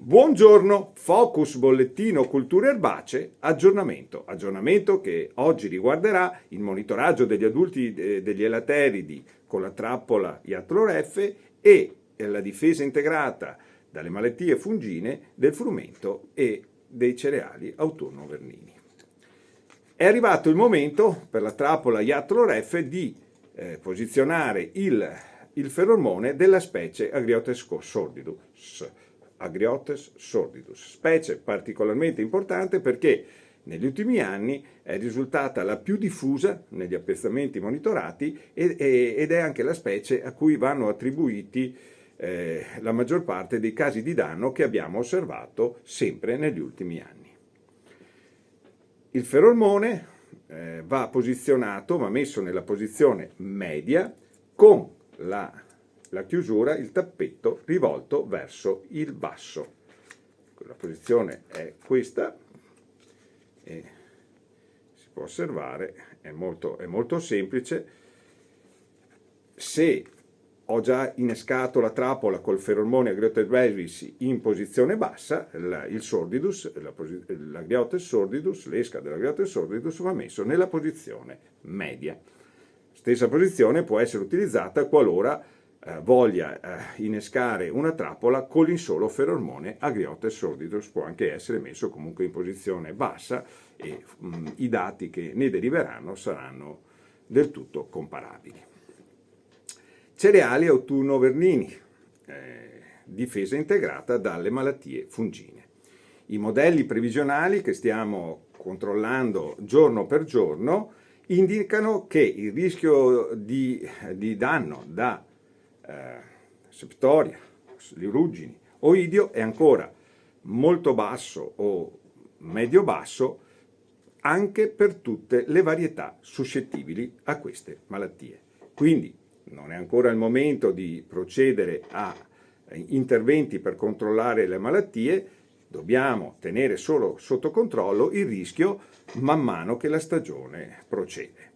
Buongiorno, Focus Bollettino Culture Erbacee, aggiornamento che oggi riguarderà il monitoraggio degli adulti degli elateridi con la trappola Iatroreffe e la difesa integrata dalle malattie fungine del frumento e dei cereali autunno-vernini. È arrivato il momento per la trappola Iatroreffe di posizionare il feromone della specie Agriotes sordidus, specie particolarmente importante perché negli ultimi anni è risultata la più diffusa negli appezzamenti monitorati ed è anche la specie a cui vanno attribuiti la maggior parte dei casi di danno che abbiamo osservato sempre negli ultimi anni. Il feromone va posizionato, va messo nella posizione media con la chiusura, il tappetto rivolto verso il basso. La posizione è questa e si può osservare, è molto semplice. Se ho già innescato la trappola col feromone Agriotes brevis in posizione bassa, il sordidus, l'Agriotes sordidus, l'esca dell'Agriotes sordidus va messo nella posizione media. Stessa posizione può essere utilizzata qualora voglia innescare una trappola con il solo feromone Agriotes sordidus, può anche essere messo comunque in posizione bassa e i dati che ne deriveranno saranno del tutto comparabili. Cereali autunno-vernini, difesa integrata dalle malattie fungine. I modelli previsionali che stiamo controllando giorno per giorno indicano che il rischio di danno da septoria, ruggini o idio è ancora molto basso o medio basso anche per tutte le varietà suscettibili a queste malattie. Quindi non è ancora il momento di procedere a interventi per controllare le malattie, dobbiamo tenere solo sotto controllo il rischio man mano che la stagione procede.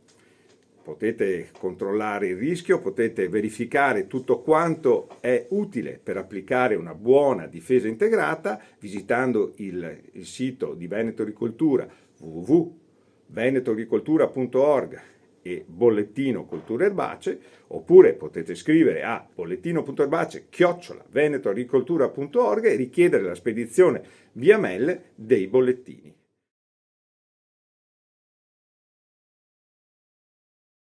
Potete controllare il rischio, potete verificare tutto quanto è utile per applicare una buona difesa integrata visitando il sito di Veneto Agricoltura www.venetoagricoltura.org e bollettino culture erbacee, oppure potete scrivere a bollettino.erbacee@venetoagricoltura.org e richiedere la spedizione via mail dei bollettini.